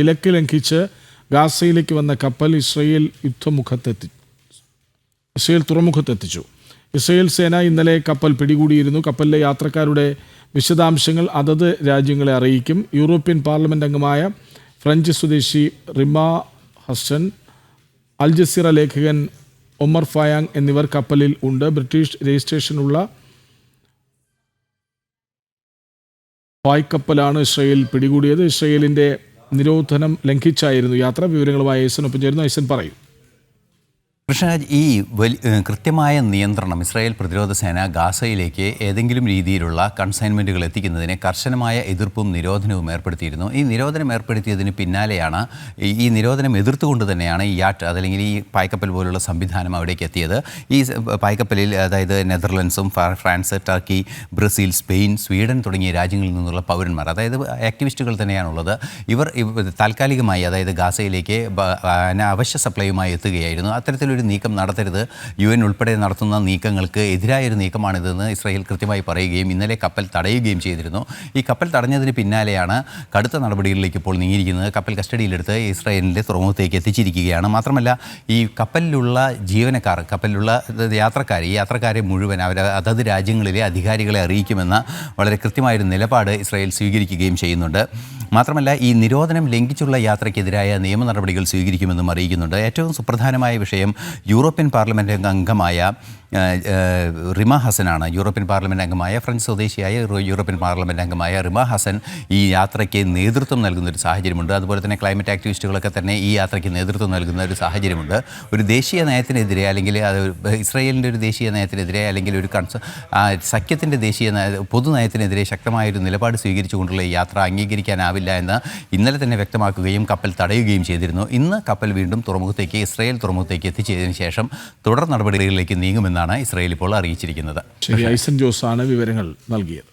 വിലക്ക് ലംഘിച്ച് ഗാസയിലേക്ക് വന്ന കപ്പൽ ഇസ്രയേൽ തുറമുഖത്തെത്തിച്ചു. ഇസ്രയേൽ സേന ഇന്നലെ കപ്പൽ പിടികൂടിയിരുന്നു. കപ്പലിലെ യാത്രക്കാരുടെ വിശദാംശങ്ങൾ അതത് രാജ്യങ്ങളെ അറിയിക്കും. യൂറോപ്യൻ പാർലമെന്റ് അംഗമായ ഫ്രഞ്ച് സ്വദേശി റിമ ഹസൻ, അൽ ജസീറ ലേഖകൻ ഒമർ ഫയാങ് എന്നിവർ കപ്പലിൽ ഉണ്ട്. ബ്രിട്ടീഷ് രജിസ്ട്രേഷനുള്ള പായ്ക്കപ്പലാണ് ഇസ്രയേൽ പിടികൂടിയത്. ഇസ്രയേലിന്റെ നിരോധനം ലംഘിച്ചായിരുന്നു യാത്ര. വിവരങ്ങളുമായി ഐസനൊപ്പം ചേരുന്നു. ഐസൻ പറയൂ. കൃഷ്ണരാജ്, ഈ കൃത്യമായ നിയന്ത്രണം ഇസ്രായേൽ പ്രതിരോധ സേന ഗാസയിലേക്ക് ഏതെങ്കിലും രീതിയിലുള്ള കൺസൈൻമെൻറ്റുകൾ എത്തിക്കുന്നതിന് കർശനമായ എതിർപ്പും നിരോധനവും ഏർപ്പെടുത്തിയിരുന്നു. ഈ നിരോധനം ഏർപ്പെടുത്തിയതിന് പിന്നാലെയാണ് ഈ നിരോധനം എതിർത്തുകൊണ്ട് തന്നെയാണ് ഈ യാട്ട് അതല്ലെങ്കിൽ ഈ പായ്ക്കപ്പൽ പോലുള്ള സംവിധാനം അവിടേക്ക് എത്തിയത്. ഈ പായ്ക്കപ്പലിൽ അതായത് നെതർലൻഡ്സും France, Turkey, Brazil, Spain, Sweden തുടങ്ങിയ രാജ്യങ്ങളിൽ നിന്നുള്ള പൗരന്മാർ, അതായത് ആക്ടിവിസ്റ്റുകൾ തന്നെയാണുള്ളത്. ഇവർ താൽക്കാലികമായി അതായത് ഗാസയിലേക്ക് അവശ്യ സപ്ലൈയുമായി എത്തുകയായിരുന്നു. അത്തരത്തിലൊരു നീക്കം നടത്തരുത്, UN ഉൾപ്പെടെ നടത്തുന്ന നീക്കങ്ങൾക്ക് എതിരായൊരു നീക്കമാണിതെന്ന് ഇസ്രായേൽ കൃത്യമായി പറയുകയും ഇന്നലെ കപ്പൽ തടയുകയും ചെയ്തിരുന്നു. ഈ കപ്പൽ തടഞ്ഞതിന് പിന്നാലെയാണ് കടുത്ത നടപടികളിലേക്ക് ഇപ്പോൾ നീങ്ങിയിരിക്കുന്നത്. കപ്പൽ കസ്റ്റഡിയിലെടുത്ത് ഇസ്രായേലിൻ്റെ തുറമുഖത്തേക്ക് എത്തിച്ചിരിക്കുകയാണ്. മാത്രമല്ല, ഈ കപ്പലിലുള്ള ജീവനക്കാർ, കപ്പലിലുള്ള ഈ യാത്രക്കാരെ മുഴുവൻ അതത് രാജ്യങ്ങളിലെ അധികാരികളെ അറിയിക്കുമെന്ന വളരെ കൃത്യമായൊരു നിലപാട് ഇസ്രായേൽ സ്വീകരിക്കുകയും ചെയ്യുന്നുണ്ട്. മാത്രമല്ല, ഈ നിരോധനം ലംഘിച്ചുള്ള യാത്രയ്ക്കെതിരായ നിയമ നടപടികൾ സ്വീകരിക്കുമെന്നും അറിയിക്കുന്നുണ്ട്. ഏറ്റവും സുപ്രധാനമായ വിഷയം യൂറോപ്യൻ പാർലമെൻറ്റ് അംഗമായ റിമ ഹസനാണ്. യൂറോപ്യൻ പാർലമെൻറ്റ് അംഗമായ ഫ്രഞ്ച് സ്വദേശിയായ യൂറോപ്യൻ പാർലമെൻറ്റ് അംഗമായ റിമ ഹസൻ ഈ യാത്രയ്ക്ക് നേതൃത്വം നൽകുന്നൊരു സാഹചര്യമുണ്ട്. അതുപോലെ തന്നെ ക്ലൈമറ്റ് ആക്ടിവിസ്റ്റുകളൊക്കെ തന്നെ ഈ യാത്രയ്ക്ക് നേതൃത്വം നൽകുന്ന ഒരു സാഹചര്യമുണ്ട്. ഒരു ദേശീയ നയത്തിനെതിരെ അല്ലെങ്കിൽ ഇസ്രായേലിൻ്റെ ഒരു ദേശീയ നയത്തിനെതിരെ അല്ലെങ്കിൽ ഒരു സഖ്യത്തിൻ്റെ പൊതു നയത്തിനെതിരെ ശക്തമായൊരു നിലപാട് സ്വീകരിച്ചുകൊണ്ടുള്ള ഈ യാത്ര അംഗീകരിക്കാനാവില്ല എന്ന് ഇന്നലെ തന്നെ വ്യക്തമാക്കുകയും കപ്പൽ തടയുകയും ചെയ്തിരുന്നു. ഇന്ന് കപ്പൽ വീണ്ടും ഇസ്രായേൽ തുറമുഖത്തേക്ക് എത്തിച്ചതിന് ശേഷം തുടർ നടപടികളിലേക്ക് നീങ്ങുമെന്നാണ് ഇസ്രായേൽ ഇപ്പോൾ അറിയിച്ചിരിക്കുന്നത്. ശരി, ഐസൻ ജോസാണ് വിവരങ്ങൾ നൽകിയത്.